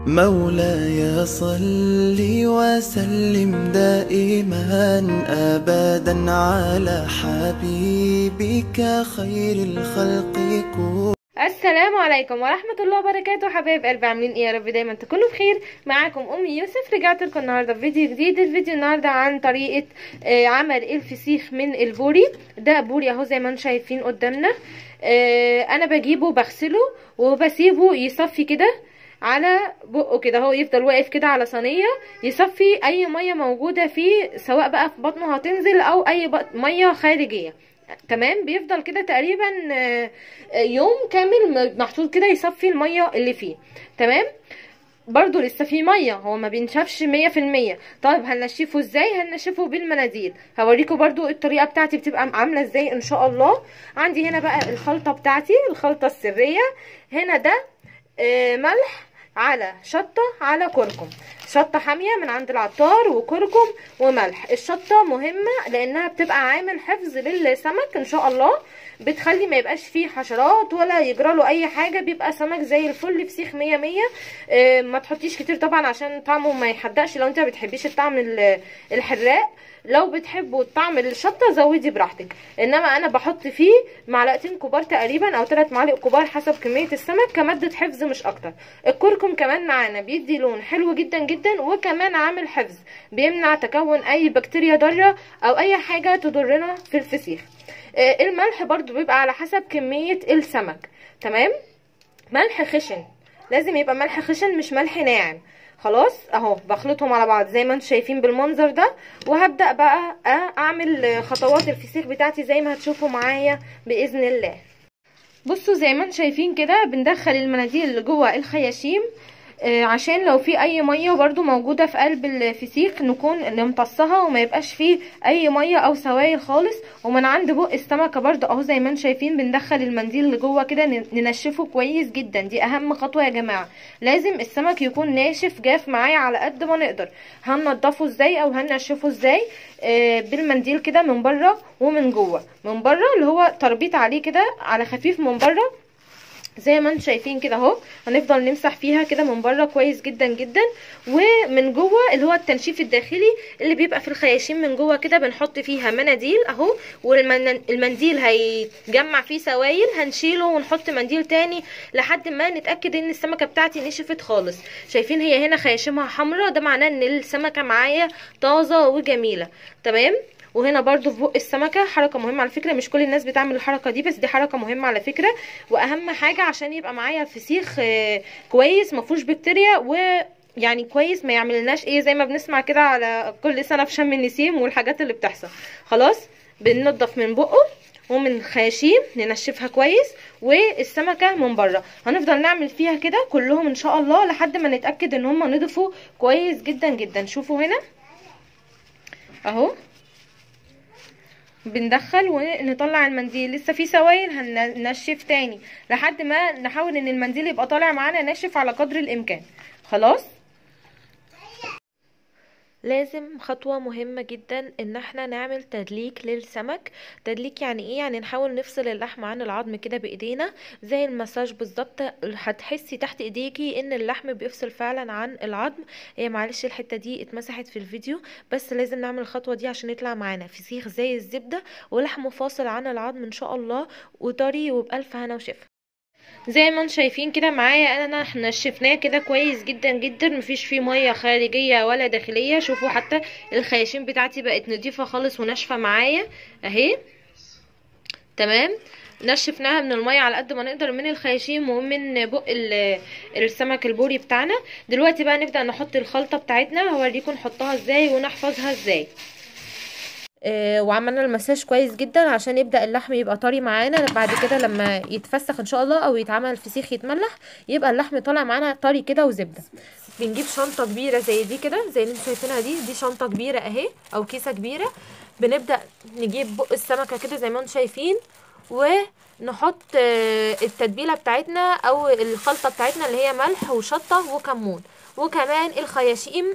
مولاي صل وسلم دائما أبدا على حبيبك خير الخلق كل. السلام عليكم ورحمة الله وبركاته. حبايب قلبي عاملين ايه؟ يا رب دايما تكونوا بخير. معاكم ام يوسف، رجعت لكم النهارده بفيديو جديد. الفيديو النهارده عن طريقة عمل الفسيخ من البوري. ده بوري اهو زي ما انتم شايفين قدامنا. انا بجيبه بغسله وبسيبه يصفي كده على بقه كده، اهو يفضل واقف كده على صينيه يصفي اي ميه موجوده فيه، سواء بقى في بطنه هتنزل او اي ميه خارجيه. تمام، بيفضل كده تقريبا يوم كامل محطوط كده يصفي الميه اللي فيه. تمام، برضو لسه في ميه، هو ما بينشفش 100%. طيب هننشفه ازاي؟ هننشفه بالمناديل. هوريكم برضو الطريقه بتاعتي بتبقى عامله ازاي ان شاء الله. عندي هنا بقى الخلطه بتاعتي، الخلطه السريه. هنا ده ملح على شطه على كركم، شطه حاميه من عند العطار وكركم وملح. الشطه مهمه لانها بتبقى عامل حفظ للسمك ان شاء الله، بتخلي ما يبقاش فيه حشرات ولا يجرى له اي حاجه، بيبقى سمك زي الفل، فسيخ 100 100. ما تحطيش كتير طبعا عشان طعمه ما يحدقش، لو انت ما بتحبيش الطعم الحراق. لو بتحبوا طعم الشطه زودي براحتك، انما انا بحط فيه معلقتين كبار تقريبا او 3 معالق كبار حسب كميه السمك كماده حفظ مش اكتر. الكركم كمان معانا بيدي لون حلو جدا جدا، وكمان عامل حفظ، بيمنع تكون اي بكتيريا ضاره او اي حاجه تضرنا في الفسيخ. الملح برضو بيبقى على حسب كميه السمك. تمام، ملح خشن، لازم يبقى ملح خشن مش ملح ناعم. خلاص اهو بخلطهم على بعض زي ما انتم شايفين بالمنظر ده، وهبدأ بقى اعمل خطوات الفسيخ بتاعتي زي ما هتشوفوا معايا بإذن الله. بصوا زي ما انتم شايفين كده، بندخل المناديل اللي جوه الخياشيم عشان لو في اي ميه برضو موجوده في قلب الفسيخ نكون نمتصها وما يبقاش فيه اي ميه او سوائل خالص. ومن عند بق السمكه برضو اهو زي ما انتم شايفين بندخل المنديل اللي جوه كده ننشفه كويس جدا. دي اهم خطوه يا جماعه، لازم السمك يكون ناشف جاف معايا على قد ما نقدر. هننضفه ازاي او هننشفه ازاي؟ بالمنديل كده من بره ومن جوه. من بره اللي هو تربيط عليه كده على خفيف من بره زي ما انتم شايفين كده اهو، هنفضل نمسح فيها كده من بره كويس جدا جدا. ومن جوه اللي هو التنشيف الداخلي اللي بيبقى في الخياشيم من جوه كده بنحط فيها مناديل اهو، والمنديل هيجمع فيه سوائل هنشيله ونحط منديل تاني لحد ما نتاكد ان السمكه بتاعتي نشفت خالص. شايفين هي هنا خياشيمها حمراء، ده معناه ان السمكه معايا طازه وجميله. تمام، وهنا برضو في بق السمكه حركه مهمه على فكره، مش كل الناس بتعمل الحركه دي بس دي حركه مهمه على فكره. واهم حاجه عشان يبقى معايا الفسيخ كويس مفهوش بكتيريا، ويعني كويس ما يعملناش ايه زي ما بنسمع كده على كل سنه في شم النسيم والحاجات اللي بتحصل. خلاص بننضف من بقه ومن خياشيم ننشفها كويس، والسمكه من بره هنفضل نعمل فيها كده كلهم ان شاء الله لحد ما نتاكد ان هم نضفوا كويس جدا جدا. شوفوا هنا اهو بندخل ونطلع المنديل، لسه في سوائل هننشف تاني لحد ما نحاول ان المنديل يبقى طالع معانا ناشف على قدر الامكان. خلاص، لازم خطوة مهمة جدا ان احنا نعمل تدليك للسمك. تدليك يعني ايه؟ يعني نحاول نفصل اللحم عن العظم كده بايدينا زي المساج بالظبط. هتحسي تحت ايديكي ان اللحم بيفصل فعلا عن العظم. هي معلش الحتة دي اتمسحت في الفيديو، بس لازم نعمل الخطوة دي عشان يطلع معانا فسيخ زي الزبدة ولحمه فاصل عن العظم ان شاء الله، وطري وبألف هنا وشفا. زي ما انتم شايفين كده معايا انا احنا نشفناه كده كويس جدا جدا، مفيش فيه ميه خارجيه ولا داخليه. شوفوا حتى الخياشيم بتاعتي بقت نضيفه خالص وناشفه معايا اهي. تمام، نشفناها من الميه على قد ما نقدر من الخياشيم ومن بق السمك البوري بتاعنا. دلوقتي بقى نبدا نحط الخلطه بتاعتنا، هوريكم نحطها ازاي ونحفظها ازاي. وعملنا المساج كويس جدا عشان يبدأ اللحم يبقى طري معانا. بعد كده لما يتفسخ ان شاء الله او يتعمل الفسيخ يتملح يبقى اللحم طالع معانا طري كده وزبدة. بنجيب شنطة كبيرة زي دي كده، زي اللي انتوا شايفينها دي شنطة كبيرة اهي او كيسة كبيرة. بنبدأ نجيب بق السمكة كده زي ما انتوا شايفين، ونحط التتبيلة بتاعتنا او الخلطة بتاعتنا اللي هي ملح وشطة وكمون، وكمان الخياشيم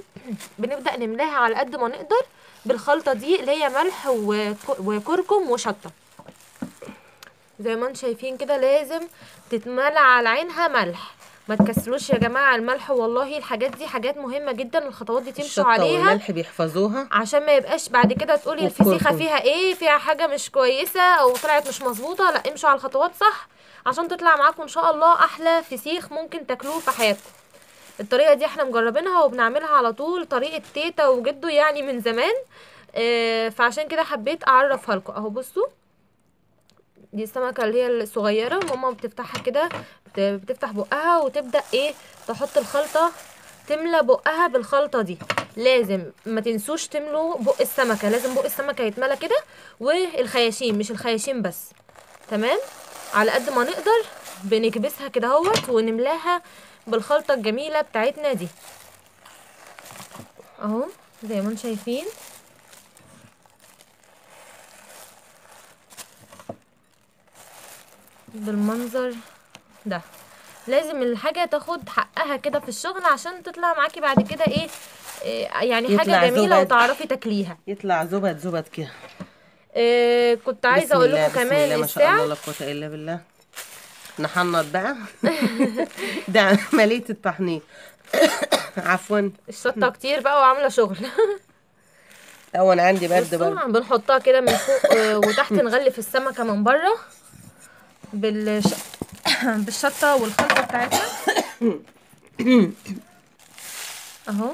بنبدأ نملاها على قد ما نقدر بالخلطة دي اللي هي ملح وكركم وشطة. زي ما انتم شايفين كده لازم تتملى على عينها ملح، ما تكسلوش يا جماعه الملح، والله الحاجات دي حاجات مهمه جدا، الخطوات دي تمشوا الشطة عليها والملح بيحفظوها عشان ما يبقاش بعد كده تقولي الفسيخه والكركم. فيها ايه، فيها حاجه مش كويسه او طلعت مش مظبوطه. لا، امشوا على الخطوات صح عشان تطلع معاكم ان شاء الله احلى فسيخ ممكن تاكلوه في حياتكم. الطريقه دي احنا مجربينها وبنعملها على طول، طريقه تيتا وجدو يعني من زمان. فعشان كده حبيت اعرفها لكم. اهو بصوا، دي السمكه اللي هي الصغيره، ماما بتفتحها كده، بتفتح بقها وتبدا ايه تحط الخلطه، تملى بقها بالخلطه دي. لازم ما تنسوش تملوا بق السمكه، لازم بق السمكه يتملى كده، والخياشيم مش الخياشيم بس. تمام، على قد ما نقدر بنكبسها كده اهوت ونملاها بالخلطه الجميله بتاعتنا دي اهو زي ما انتم شايفين. بالمنظر ده لازم الحاجه تاخد حقها كده في الشغل عشان تطلع معاكي بعد كده ايه يعني حاجه جميله وتعرفي تاكليها، يطلع زبد كده. كنت عايزه اقول لكم كمان بسم الله ما شاء الله الساعه. لا قوه الا بالله. نحنط بقى. ده عمليه التحنيط. عفوا، الشطه كتير بقى وعامله شغل. هو انا عندي برد برضه. بصوا بنحطها كده من فوق وتحت، نغلف السمكه من بره بالشطه والخلطه بتاعتها اهو،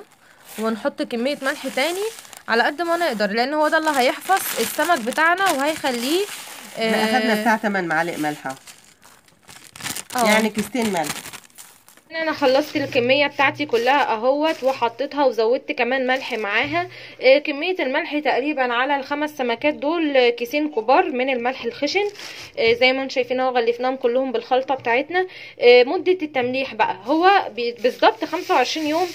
ونحط كميه ملح تاني على قد ما نقدر، لان هو ده اللي هيحفظ السمك بتاعنا وهيخليه احنا اخدنا بتاع 8 معالق ملح يعني كيستين ملح. انا خلصت الكميه بتاعتي كلها اهوت وحطيتها وزودت كمان ملح معاها. كميه الملح تقريبا على ال5 سمكات دول كيسين كبار من الملح الخشن. زي ما انتم شايفين اهو غلفناهم كلهم بالخلطه بتاعتنا. مده التمليح بقى هو بالظبط 25 يوم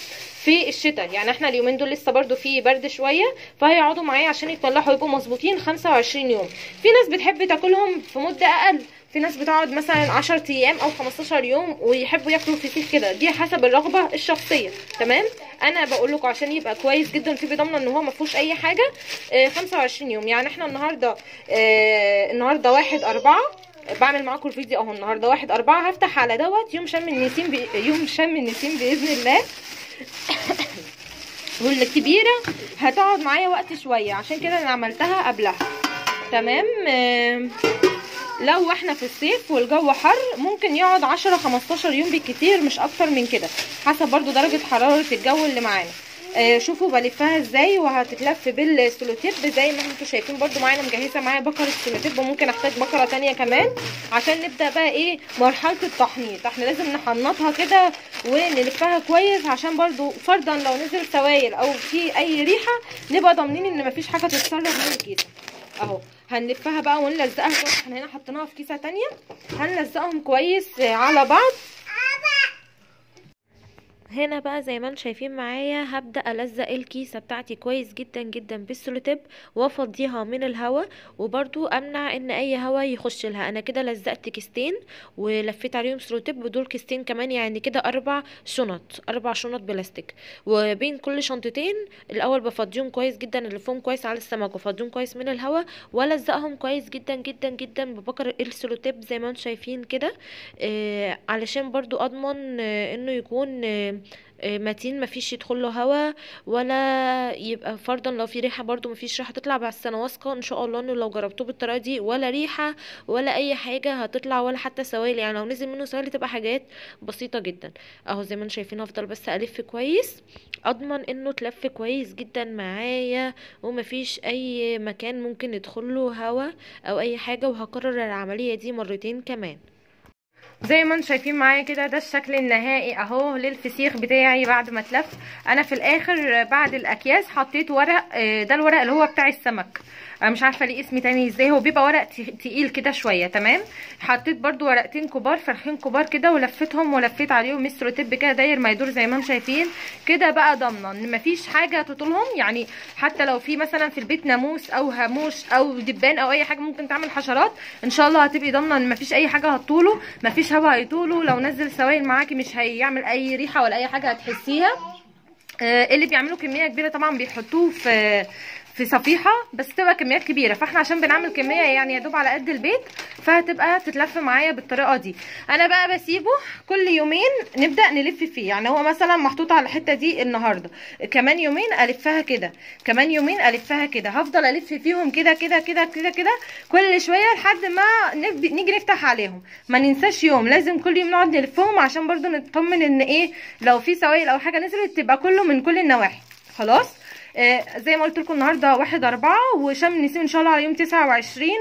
في الشتاء، يعني احنا اليومين دول لسه برضو في برد شويه، فهيقعدوا معايا عشان يتملحوا يبقوا مظبوطين 25 يوم. في ناس بتحب تاكلهم في مده اقل، في ناس بتقعد مثلا 10 ايام او 15 يوم ويحبوا ياكلوا الفسيخ كده، دي حسب الرغبه الشخصيه. تمام، انا بقول لكم عشان يبقى كويس جدا في ضامنه ان هو ما فيهوش اي حاجه 25 يوم. يعني احنا النهارده 1/4 بعمل معاكم الفيديو اهو، النهارده 1/4 هفتح على دوت يوم شم النسيم يوم شم النسيم باذن الله. والكبيره هتقعد معايا وقت شويه عشان كده انا عملتها قبلها. تمام، لو احنا في الصيف والجو حر ممكن يقعد 10-15 يوم بالكتير، مش اكتر من كده، حسب برضو درجه حراره الجو اللي معانا. شوفوا بلفها ازاي، وهتتلف بالسلوتيب زي ما انتم شايفين. برضو معانا مجهزه معايا بكره سلوتيب، وممكن احتاج بكره تانية كمان عشان نبدا بقى ايه مرحله التحنيط. احنا لازم نحنطها كده ونلفها كويس عشان برضو فرضا لو نزل سوائل او في اي ريحه نبقى ضامنين ان مفيش حاجه تتسرب من الكيسه اهو. هنلفها بقى ونلزقها كويس، احنا هنا حطيناها في كيسه تانية، هنلزقهم كويس على بعض. هنا بقى زي ما انتم شايفين معايا هبدأ ألزق الكيسة بتاعتي كويس جدا جدا بالسلوتيب وافضيها من الهواء، وبرضو امنع ان اي هواء يخش لها. انا كده لزقت كيستين ولفيت عليهم سلوتيب، ودول كيستين كمان، يعني كده 4 شنط بلاستيك. وبين كل شنطتين الاول بفضيهم كويس جدا، الفهم كويس على السمك وافضيهم كويس من الهواء، والزقهم كويس جدا جدا جدا ببكر السلوتيب زي ما انتم شايفين كده، علشان برضو اضمن انه يكون متين، مفيش يدخل له هوا ولا يبقى فرضا لو في ريحه برضو مفيش ريحه تطلع. بس انا واثقه ان شاء الله انه لو جربتوه بالطريقه دي ولا ريحه ولا اي حاجه هتطلع، ولا حتى سوائل، يعني لو نزل منه سوائل تبقى حاجات بسيطه جدا اهو. زي ما انتم شايفين هفضل بس الف كويس اضمن انه تلف كويس جدا معايا ومفيش اي مكان ممكن يدخل له هوا او اي حاجه. وهكرر العمليه دي مرتين كمان. زي ما انتم شايفين معايا كده ده الشكل النهائي اهو للفسيخ بتاعي بعد ما اتلف. انا في الاخر بعد الاكياس حطيت ورق، ده الورق اللي هو بتاع السمك، انا مش عارفه ليه اسم تاني ازاي، هو بيبقى ورق تقيل كده شويه. تمام، حطيت برضو ورقتين كبار فرخين كبار كده ولفتهم ولفيت عليهم السلوتيب كده داير ما يدور زي ما انتم شايفين كده. بقى ضامنه ان مفيش حاجه تطولهم، يعني حتى لو في مثلا في البيت ناموس او هاموش او دبان او اي حاجه ممكن تعمل حشرات، ان شاء الله هتبقي ضامنه ان مفيش اي حاجه هتطوله، مفيش هوا هيطوله، لو نزل سوائل معاكي مش هيعمل اي ريحه ولا اي حاجه هتحسيها. اللي بيعملوا كميه كبيره طبعا بيحطوه في في صفيحه، بس تبقى كميات كبيره، فاحنا عشان بنعمل كميه يعني يا دوب على قد البيت، فهتبقى تتلف معايا بالطريقه دي. انا بقى بسيبه كل يومين نبدا نلف فيه، يعني هو مثلا محطوط على الحته دي النهارده، كمان يومين الفها كده، كمان يومين الفها كده، هفضل الف فيهم كده كده كده كده كده كل شويه لحد ما نيجي نفتح عليهم. ما ننساش يوم، لازم كل يوم نقعد نلفهم عشان برضو نطمن ان ايه لو في سوائل او حاجه نزلت تبقى كله من كل النواحي. خلاص. زي ما قلت لكم النهارده 1/4 وشم النسيم ان شاء الله على يوم 29.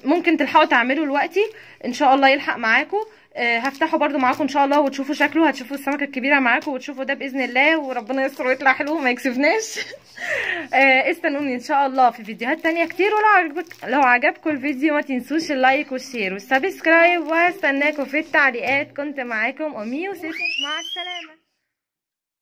ممكن تلحقوا تعملوا دلوقتي ان شاء الله يلحق معاكم. هفتحه برضو معاكم ان شاء الله وتشوفوا شكله، هتشوفوا السمكه الكبيره معاكم وتشوفوا ده باذن الله، وربنا يستر ويطلع حلو وما يكسفناش. استنوني ان شاء الله في فيديوهات تانية كتير، لو عجبكم الفيديو ما تنسوش اللايك والشير والسبسكرايب، وهستناكم في التعليقات. كنت معاكم أم يوسف، مع السلامه.